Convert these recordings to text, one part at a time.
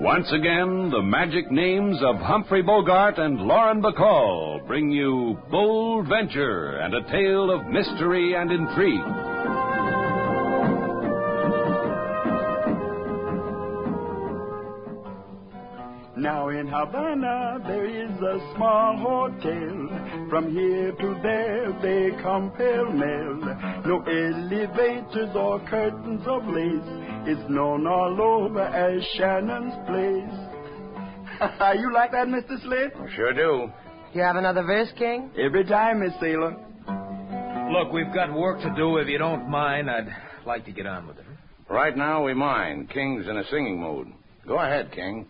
Once again, the magic names of Humphrey Bogart and Lauren Bacall bring you Bold Venture and a tale of mystery and intrigue. Now in Havana there is a small hotel. From here to there they come pell-mell. No elevators or curtains of lace. It's known all over as Shannon's place. You like that, Mr. Slate? Sure do. You have another verse, King? Every time, Miss Sailor. Look, we've got work to do. If you don't mind, I'd like to get on with it. Right now we mind. King's in a singing mood. Go ahead, King.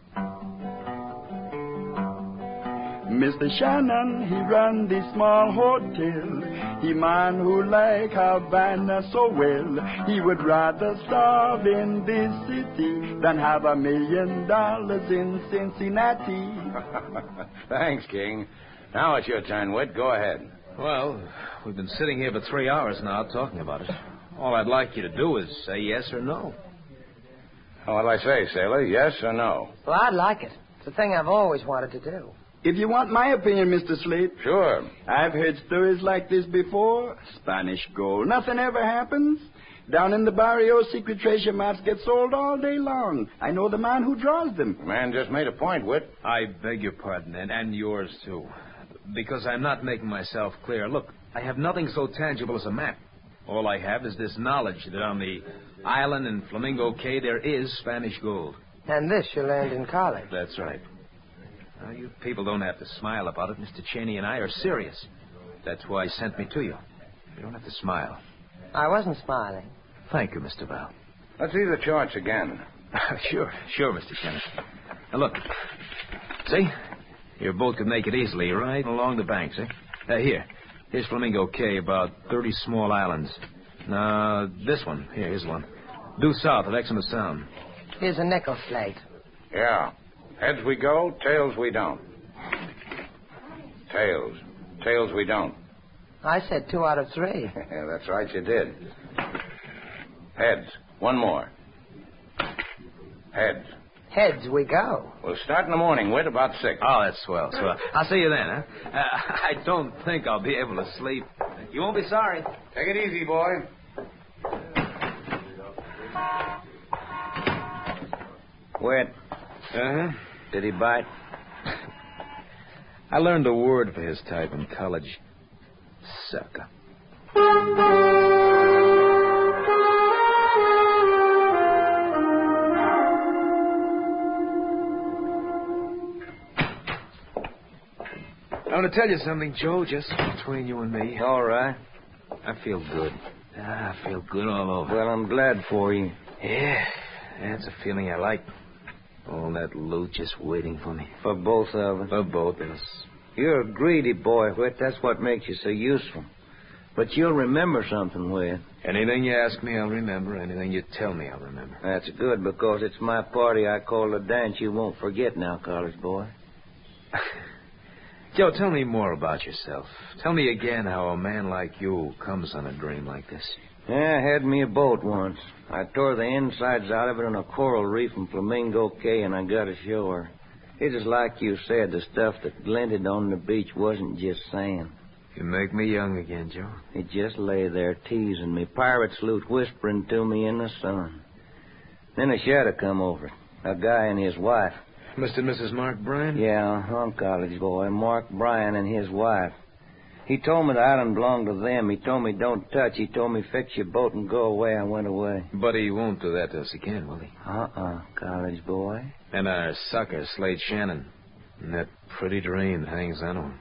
Mr. Shannon, he run the small hotel. He man who like Havana so well. He would rather starve in this city than have $1 million in Cincinnati. Thanks, King. Now it's your turn, Whit. Go ahead. Well, we've been sitting here for 3 hours now talking about it. All I'd like you to do is say yes or no. What'll I say, Sailor? Yes or no? Well, I'd like it. It's a thing I've always wanted to do. If you want my opinion, Mr. Slate. Sure. I've heard stories like this before. Spanish gold. Nothing ever happens. Down in the barrio, secret treasure maps get sold all day long. I know the man who draws them. The man just made a point, Whit. I beg your pardon, and yours, too. Because I'm not making myself clear. Look, I have nothing so tangible as a map. All I have is this knowledge that on the island in Flamingo Cay there is Spanish gold. And this you learned in college. That's right. Now, you people don't have to smile about it. Mr. Cheney and I are serious. That's why he sent me to you. You don't have to smile. I wasn't smiling. Thank you, Mr. Val. Let's see the charts again. Sure, Mr. Cheney. Now, look. See? Your boat could make it easily right along the banks, eh? Here's Flamingo Cay, about 30 small islands. Now, this one. Here's one. Due south of Exmouth Sound. Here's a nickel slate. Yeah. Heads we go, tails we don't. Tails we don't. I said 2 out of 3. Yeah, that's right, you did. Heads. One more. Heads. Heads we go. We'll start in the morning, Whit, about 6. Oh, that's swell. I'll see you then, huh? I don't think I'll be able to sleep. You won't be sorry. Take it easy, boy. Whit. Uh-huh. Did he bite? I learned a word for his type in college. Sucker. I want to tell you something, Joe, just between you and me. All right. I feel good. I feel good all over. Well, I'm glad for you. Yeah, that's a feeling I like. All that loot just waiting for me. For both of us. For both of us. You're a greedy boy, Whit. That's what makes you so useful. But you'll remember something, Whit. Anything you ask me, I'll remember. Anything you tell me, I'll remember. That's good, because it's my party I call the dance you won't forget now, college boy. Joe, tell me more about yourself. Tell me again how a man like you comes on a dream like this. Yeah, I had me a boat once. I tore the insides out of it on a coral reef in Flamingo Cay, and I got ashore. It is like you said, the stuff that glinted on the beach wasn't just sand. You make me young again, Joe. It just lay there teasing me, pirate salute whispering to me in the sun. Then a shadow come over it, a guy and his wife. Mr. and Mrs. Mark Bryan? Yeah, college boy, Mark Bryan and his wife. He told me the island belonged to them. He told me don't touch. He told me fix your boat and go away. I went away. But he won't do that to us again, will he? College boy. And our sucker, Slate Shannon. And that pretty dream that hangs on him.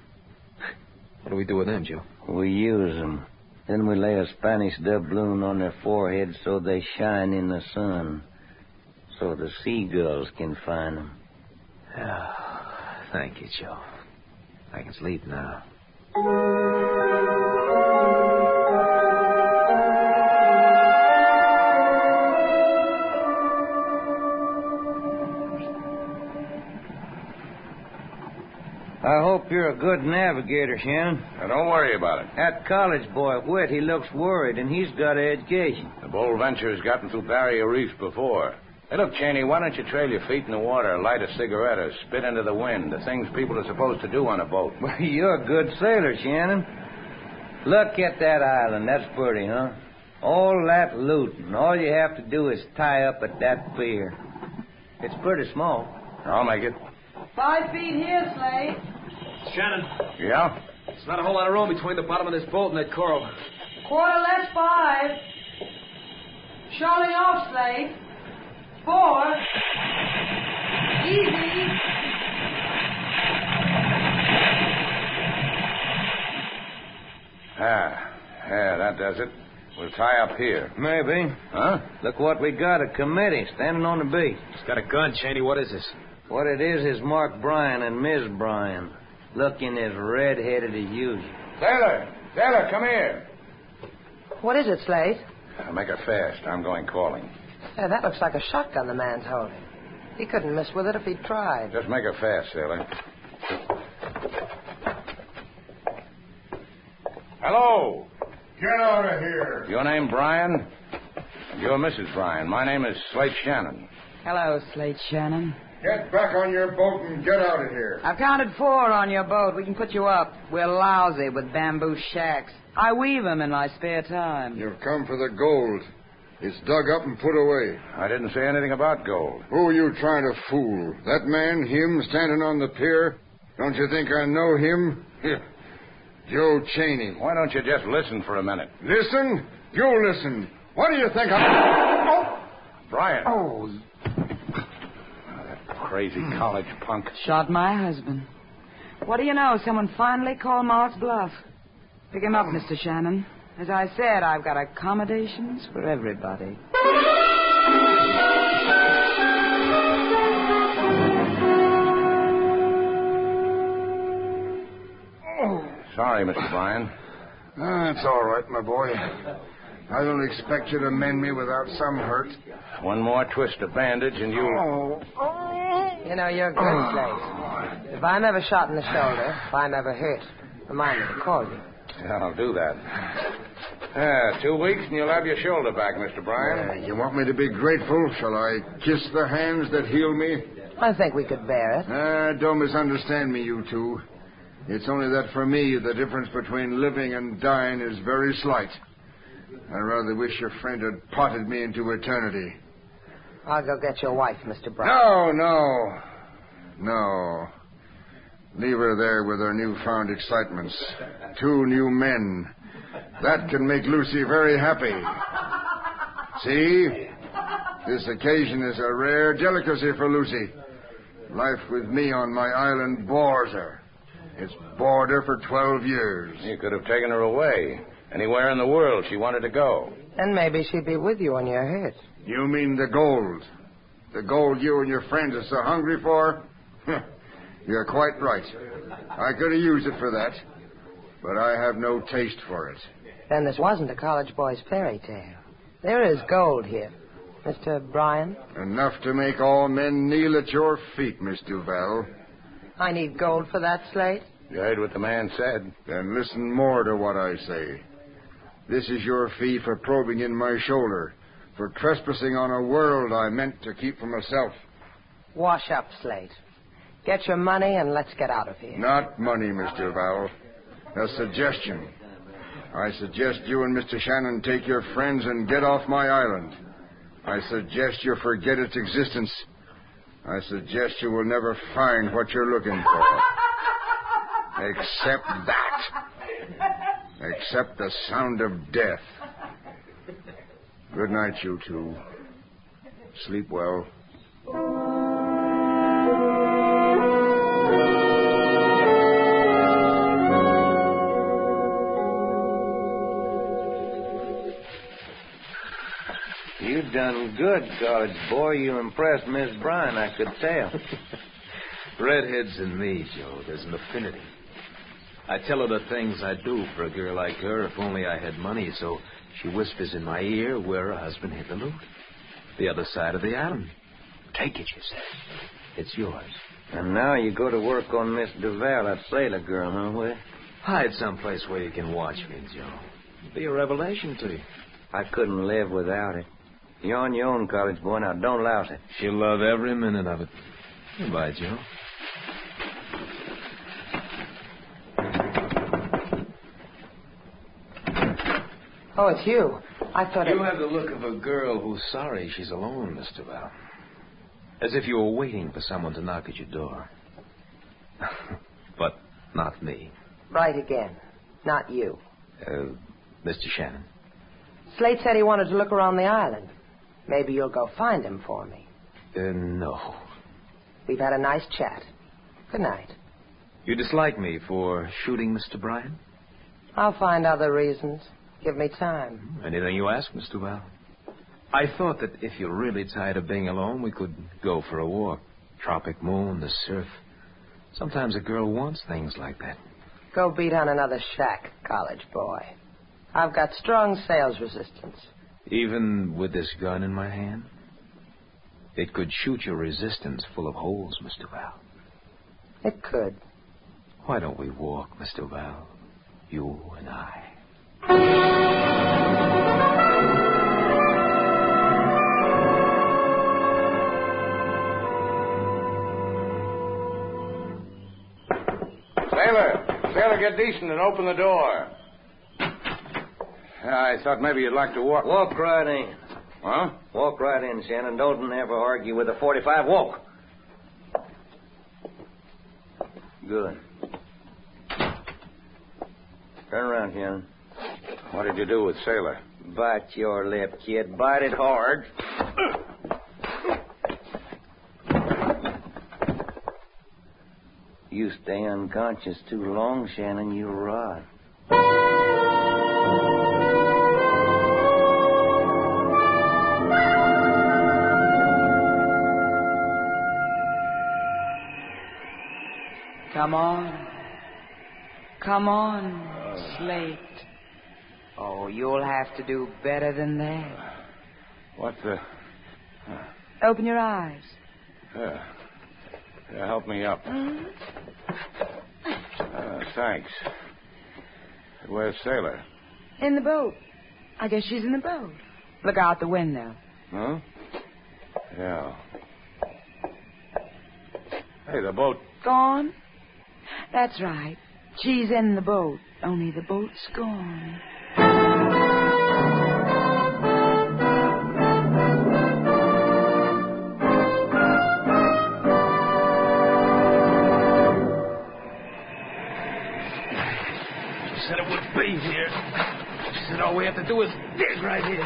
What do we do with them, Joe? We use them. Then we lay a Spanish doubloon on their foreheads so they shine in the sun. So the seagulls can find them. Oh, thank you, Joe. I can sleep now. I hope you're a good navigator, Shannon. Now, don't worry about it. That college boy, Whit, he looks worried, and he's got an education. The Bold Venture has gotten through barrier reefs before. Hey, look, Cheney, why don't you trail your feet in the water, light a cigarette, or spit into the wind, the things people are supposed to do on a boat? Well, you're a good sailor, Shannon. Look at that island. That's pretty, huh? All that loot, and all you have to do is tie up at that pier. It's pretty small. I'll make it. 5 feet here, Slate. Shannon, Yeah? there's not a whole lot of room between the bottom of this boat and that coral. Quarter less 5. Showing off, Slate. 4. Easy. Yeah, that does it. We'll tie up here. Maybe. Huh? Look what we got, a committee standing on the beach. He's got a gun, Cheney. What is this? What it is Mark Bryan and Ms. Bryan, looking as red-headed as usual. Sailor, come here. What is it, Slate? Make it fast. I'm going calling. Hey, that looks like a shotgun the man's holding. He couldn't miss with it if he tried. Just make it fast, Sailor. Hello. Get out of here. Your name Bryan? You're Mrs. Bryan. My name is Slate Shannon. Hello, Slate Shannon. Get back on your boat and get out of here. I've counted 4 on your boat. We can put you up. We're lousy with bamboo shacks. I weave them in my spare time. You've come for the gold. It's dug up and put away. I didn't say anything about gold. Who are you trying to fool? That man, him, standing on the pier? Don't you think I know him? Joe Cheney. Why don't you just listen for a minute? Listen? You listen. What do you think I'm... Oh! Bryan. Oh. That crazy college punk. Shot my husband. What do you know? Someone finally called Mark's bluff. Pick him up, Mr. Shannon. As I said, I've got accommodations for everybody. Sorry, Mr. Bryan. It's all right, my boy. I don't expect you to mend me without some hurt. One more twist of bandage and you'll... You know, you're good, Slate. If I'm ever shot in the shoulder, if I'm ever hurt, remind me to call you. Yeah, I'll do that. 2 weeks and you'll have your shoulder back, Mr. Bryan. You want me to be grateful? Shall I kiss the hands that heal me? I think we could bear it. Don't misunderstand me, you two. It's only that for me, the difference between living and dying is very slight. I rather wish your friend had potted me into eternity. I'll go get your wife, Mr. Bryan. No. Leave her there with her newfound excitements. 2 new men. That can make Lucy very happy. See? This occasion is a rare delicacy for Lucy. Life with me on my island bores her. It's bored her for 12 years. You could have taken her away. Anywhere in the world she wanted to go. And maybe she'd be with you when you're hurt. You mean the gold? The gold you and your friends are so hungry for? You're quite right. I could have used it for that. But I have no taste for it. Then this wasn't a college boy's fairy tale. There is gold here. Mr. Bryan? Enough to make all men kneel at your feet, Miss Duval. I need gold for that, Slate. You heard what the man said. Then listen more to what I say. This is your fee for probing in my shoulder, for trespassing on a world I meant to keep for myself. Wash up, Slate. Get your money and let's get out of here. Not money, Miss Duval. A suggestion. I suggest you and Mr. Shannon take your friends and get off my island. I suggest you forget its existence. I suggest you will never find what you're looking for. Except that. Except the sound of death. Good night, you two. Sleep well. You done good, college boy. You impressed Miss Bryan, I could tell. Redheads and me, Joe. There's an affinity. I tell her the things I'd do for a girl like her if only I had money, so she whispers in my ear where her husband hid the loot. The other side of the island. Take it, she says. It's yours. And now you go to work on Miss Duval, that sailor girl, huh, Will? Hide someplace where you can watch me, Joe. It'll be a revelation to you. I couldn't live without it. You're on your own, college boy. Now, don't louse it. She'll love every minute of it. Goodbye, Joe. Oh, it's you. I thought You have the look of a girl who's sorry she's alone, Mr. Val. As if you were waiting for someone to knock at your door. But not me. Right again. Not you. Mr. Shannon. Slate said he wanted to look around the island. Maybe you'll go find him for me. No. We've had a nice chat. Good night. You dislike me for shooting Mr. Bryan? I'll find other reasons. Give me time. Anything you ask, Mr. Val. I thought that if you're really tired of being alone, we could go for a walk. Tropic moon, the surf. Sometimes a girl wants things like that. Go beat on another shack, college boy. I've got strong sales resistance. Even with this gun in my hand? It could shoot your resistance full of holes, Mr. Val. It could. Why don't we walk, Mr. Val? You and I. Sailor, get decent and open the door. I thought maybe you'd like to walk. Walk right in. Huh? Walk right in, Shannon. Don't never argue with a 45. Walk. Good. Turn around, Shannon. What did you do with Sailor? Bite your lip, kid. Bite it hard. You stay unconscious too long, Shannon, you'll rot. Come on. Come on, Slate. Oh, you'll have to do better than that. What the... Open your eyes. Help me up. Thanks. Where's Sailor? In the boat. I guess she's in the boat. Look out the window. Huh? Yeah. Hey, the boat... Gone? That's right. She's in the boat, only the boat's gone. Said it would be here. She said all we have to do is dig right here.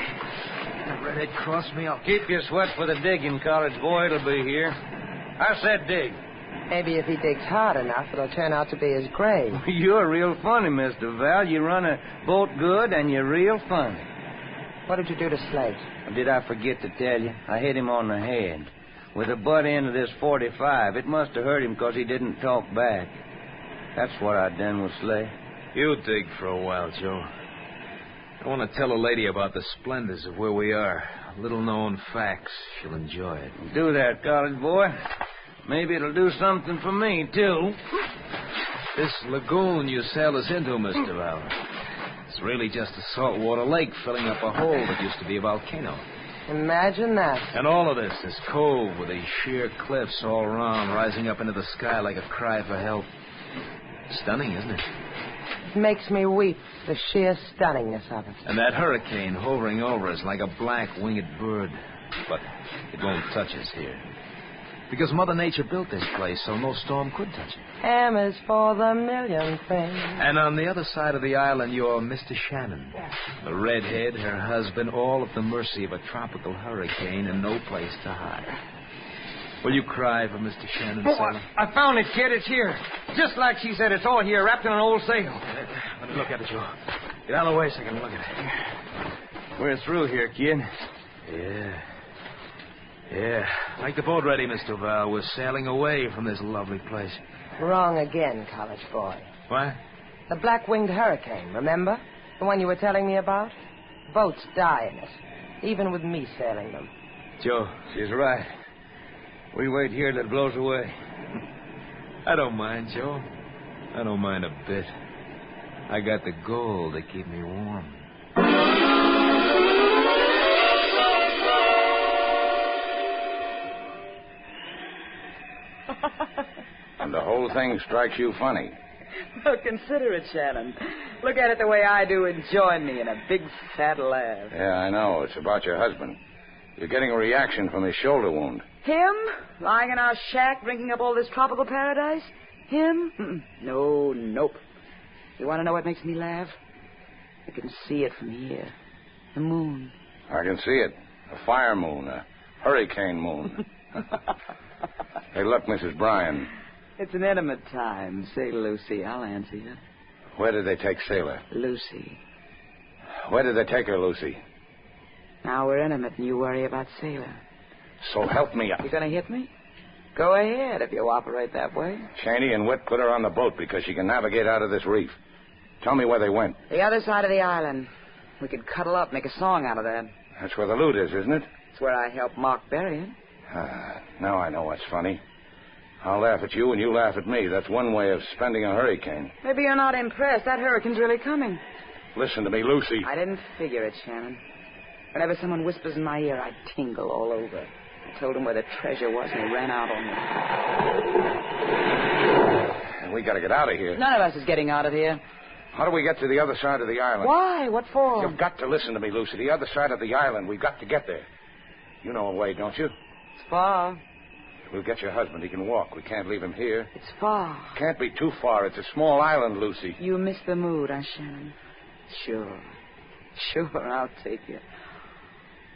That redhead crossed me off. Keep your sweat for the digging, college boy. It'll be here. I said dig. Maybe if he digs hard enough, it'll turn out to be his grave. You're real funny, Mr. Val. You run a boat good, and you're real funny. What did you do to Slate? Did I forget to tell you? I hit him on the head with the butt end of this 45. It must have hurt him because he didn't talk back. That's what I done with Slate. You dig for a while, Joe. I want to tell a lady about the splendors of where we are. Little-known facts. She'll enjoy it. Do that, college boy. Maybe it'll do something for me, too. This lagoon you sailed us into, Mr. Val, it's really just a saltwater lake filling up a hole that used to be a volcano. Imagine that. And all of this cove with these sheer cliffs all around, rising up into the sky like a cry for help. Stunning, isn't it? It makes me weep, the sheer stunningness of it. And that hurricane hovering over us like a black winged bird. But it won't touch us here. Because Mother Nature built this place so no storm could touch it. M is for the million things. And on the other side of the island, you're Mr. Shannon. The redhead, her husband, all at the mercy of a tropical hurricane and no place to hide. Will you cry for Mr. Shannon, Sailor? I found it, kid. It's here. Just like she said, it's all here, wrapped in an old sail. Let me look at it, Joe. Get out of the way so I can look at it. We're through here, kid. Yeah. Make the boat ready, Mr. Val. We're sailing away from this lovely place. Wrong again, college boy. What? The black-winged hurricane, remember? The one you were telling me about? Boats die in it, even with me sailing them. Joe, she's right. We wait here till it blows away. I don't mind, Joe. I don't mind a bit. I got the gold to keep me warm. And the whole thing strikes you funny. Well, consider it, Shannon. Look at it the way I do and join me in a big fat laugh. Yeah, I know. It's about your husband. You're getting a reaction from his shoulder wound. Him? Lying in our shack, drinking up all this tropical paradise? Him? No, nope. You want to know what makes me laugh? I can see it from here. The moon. I can see it. A fire moon, a hurricane moon. Hey, look, Mrs. Bryan. It's an intimate time. Say, Lucy, I'll answer you. Where did they take Sailor? Lucy. Where did they take her, Lucy? Now we're intimate and you worry about Sailor. So help me. You gonna hit me? Go ahead if you operate that way. Cheney and Whit put her on the boat because she can navigate out of this reef. Tell me where they went. The other side of the island. We could cuddle up, make a song out of that. That's where the loot is, isn't it? It's where I helped Mark bury it. Now I know what's funny. I'll laugh at you and you laugh at me. That's one way of spending a hurricane. Maybe you're not impressed. That hurricane's really coming. Listen to me, Lucy. I didn't figure it, Shannon. Whenever someone whispers in my ear, I tingle all over. I told him where the treasure was, and he ran out on me. We gotta get out of here. None of us is getting out of here. How do we get to the other side of the island? Why? What for? You've got to listen to me, Lucy. The other side of the island. We've got to get there. You know a way, don't you? It's far. We'll get your husband. He can walk. We can't leave him here. It's far. Can't be too far. It's a small island, Lucy. You miss the mood, huh, Shannon? Sure. Sure, I'll take you.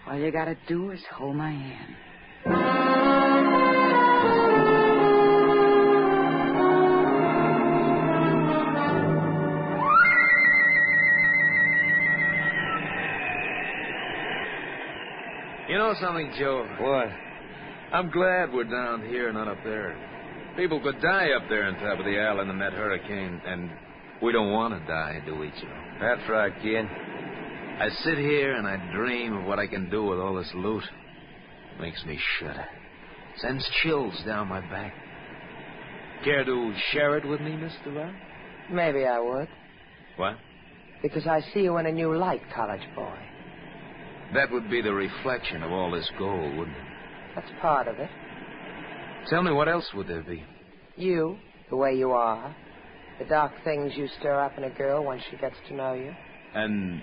All you gotta do is hold my hand. You know something, Joe? What? I'm glad we're down here, not up there. People could die up there on top of the island in that hurricane, and we don't want to die, do we, Joe? That's right, kid. I sit here and I dream of what I can do with all this loot. Makes me shudder. Sends chills down my back. Care to share it with me, Mr. Duval? Maybe I would. What? Because I see you in a new light, college boy. That would be the reflection of all this gold, wouldn't it? That's part of it. Tell me, what else would there be? You, the way you are. The dark things you stir up in a girl once she gets to know you. And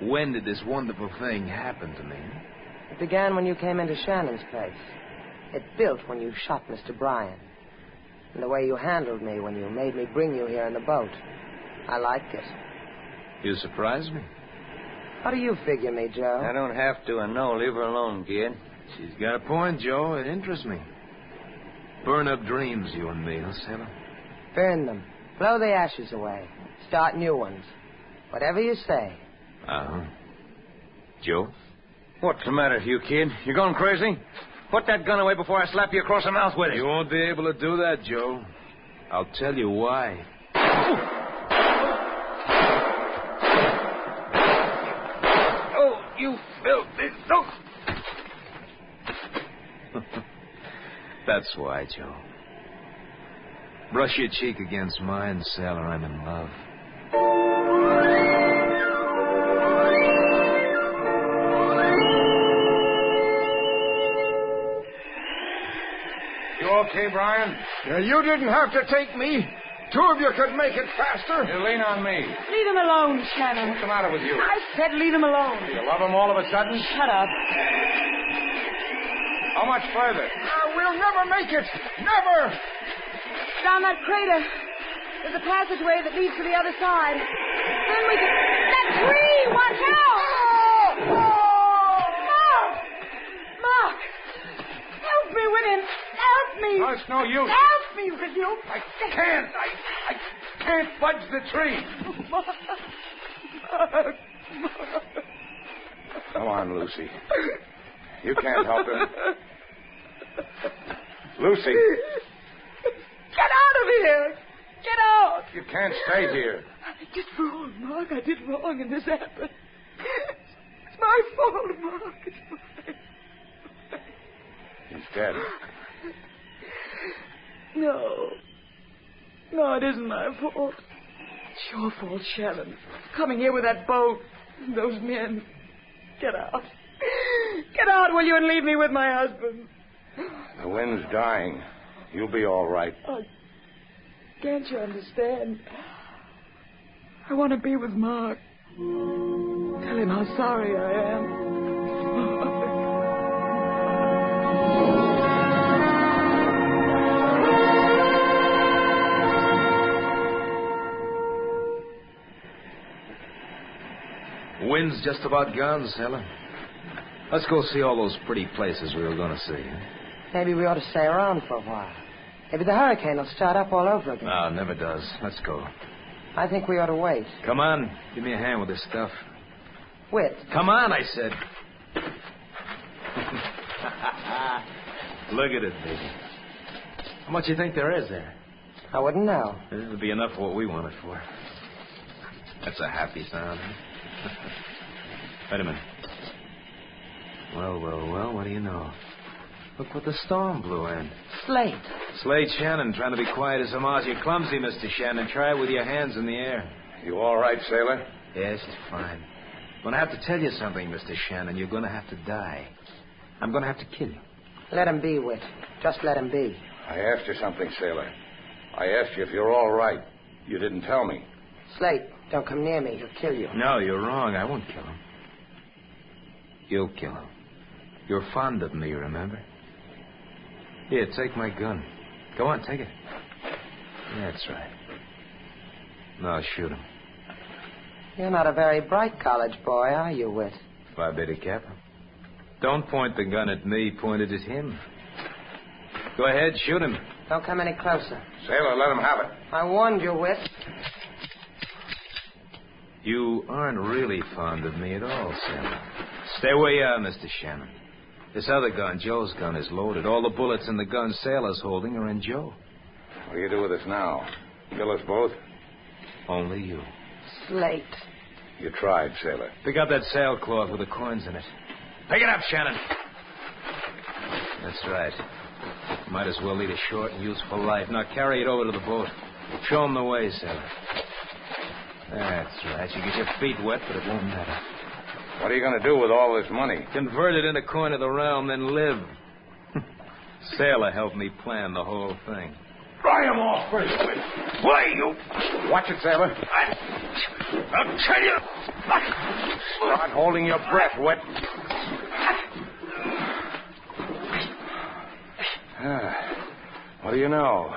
when did this wonderful thing happen to me? It began when you came into Shannon's place. It built when you shot Mr. Bryan. And the way you handled me when you made me bring you here in the boat. I liked it. You surprised me. How do you figure me, Joe? I don't have to, and no, leave her alone, kid. She's got a point, Joe. It interests me. Burn up dreams, you and me, huh, Sailor? Burn them. Blow the ashes away. Start new ones. Whatever you say. Uh-huh. Joe? What's the matter with you, kid? You going crazy? Put that gun away before I slap you across the mouth with it. You won't be able to do that, Joe. I'll tell you why. Oh, you filthy... Oh. That's why, Joe. Brush your cheek against mine, Sailor. I'm in love. You okay, Brian? You didn't have to take me. Two of you could make it faster. You lean on me. Leave him alone, Shannon. What's the matter with you? I said leave him alone. You love him all of a sudden? Shut up. How much further? We'll never make it. Never. Down that crater. There's a passageway that leads to the other side. Then we can... That tree! Watch out! Mark! Mark! Help me with him. Help me. No, it's no use. Help me with you. I can't budge the tree. Mark. Come on, Lucy. You can't help him. Lucy. Get out of here. Get out. You can't stay here. I did wrong, Mark. I did wrong, and this happened. It's my fault, Mark. It's mine. He's dead. No. No, it isn't my fault. It's your fault, Shannon. Coming here with that boat. Those men. Get out. Get out, will you, and leave me with my husband. The wind's dying. You'll be all right. Oh, can't you understand? I want to be with Mark. Tell him how sorry I am. Wind's just about gone, Sailor. Let's go see all those pretty places we were going to see. Maybe we ought to stay around for a while. Maybe the hurricane will start up all over again. No, it never does. Let's go. I think we ought to wait. Come on. Give me a hand with this stuff. Whit. Come on, I said. Look at it, baby. How much you think there is there? I wouldn't know. It'll be enough for what we want it for. That's a happy sound, huh? Wait a minute. Well, what do you know? Look what the storm blew in. Slate. Slate Shannon, trying to be quiet as a mouse. You're clumsy, Mr. Shannon. Try it with your hands in the air. You all right, sailor? Yes, it's fine. I'm going to have to tell you something, Mr. Shannon. You're going to have to die. I'm going to have to kill you. Let him be, Whit. Just let him be. I asked you something, sailor. I asked you if you're all right. You didn't tell me. Slate, don't come near me. He'll kill you. No, you're wrong. I won't kill him. You'll kill him. You're fond of me, remember? Here, take my gun. Go on, take it. That's right. Now shoot him. You're not a very bright college boy, are you, Whit? Phi Beta Kappa. Don't point the gun at me. Point it at him. Go ahead, shoot him. Don't come any closer. Sailor, let him have it. I warned you, Whit. You aren't really fond of me at all, Sam. Stay where you are, Mr. Shannon. This other gun, Joe's gun, is loaded. All the bullets in the gun Sailor's holding are in Joe. What do you do with us now? Kill us both? Only you. Slate. You tried, sailor. Pick up that sailcloth with the coins in it. Pick it up, Shannon. That's right. Might as well lead a short and useful life. Now carry it over to the boat. Show 'em the way, sailor. That's right. You get your feet wet, but it won't matter. What are you going to do with all this money? Convert it into coin of the realm, then live. Sailor helped me plan the whole thing. Pry him off first, Whit. Why, you? Watch it, sailor. I'll tell you. Start holding your breath, Whit. What do you know?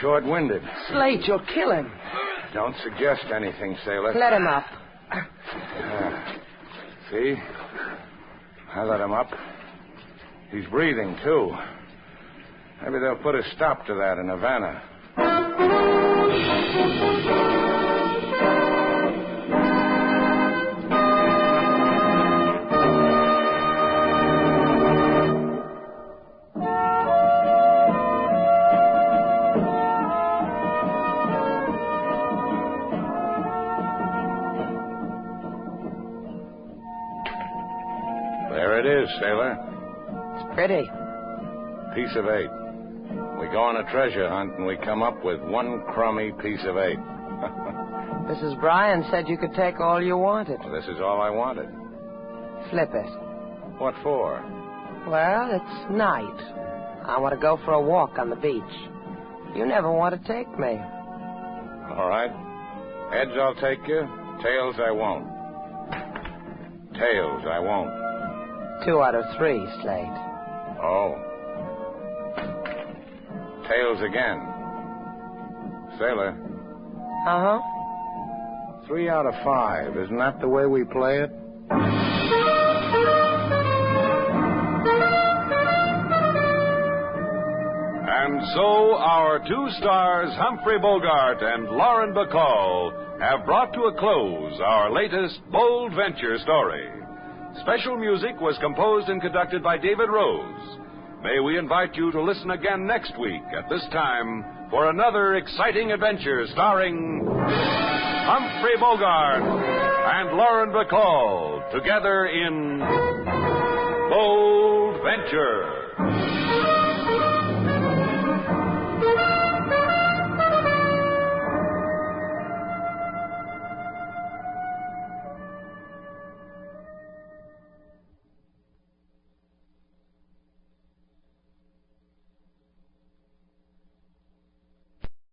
Short-winded. Slate, you'll kill him. Don't suggest anything, sailor. Let him up. See? I let him up. He's breathing, too. Maybe they'll put a stop to that in Havana. There it is, sailor. It's pretty. Piece of 8. We go on a treasure hunt and we come up with one crummy piece of 8. Mrs. Bryan said you could take all you wanted. Well, this is all I wanted. Flip it. What for? Well, it's night. I want to go for a walk on the beach. You never want to take me. All right. Heads, I'll take you. Tails, I won't. Tails, I won't. 2 out of 3, Slate. Oh. Tails again. Sailor. Uh-huh. 3 out of 5. Isn't that the way we play it? And so our 2 stars, Humphrey Bogart and Lauren Bacall, have brought to a close our latest bold venture story. Special music was composed and conducted by David Rose. May we invite you to listen again next week at this time for another exciting adventure starring Humphrey Bogart and Lauren Bacall together in Bold Venture.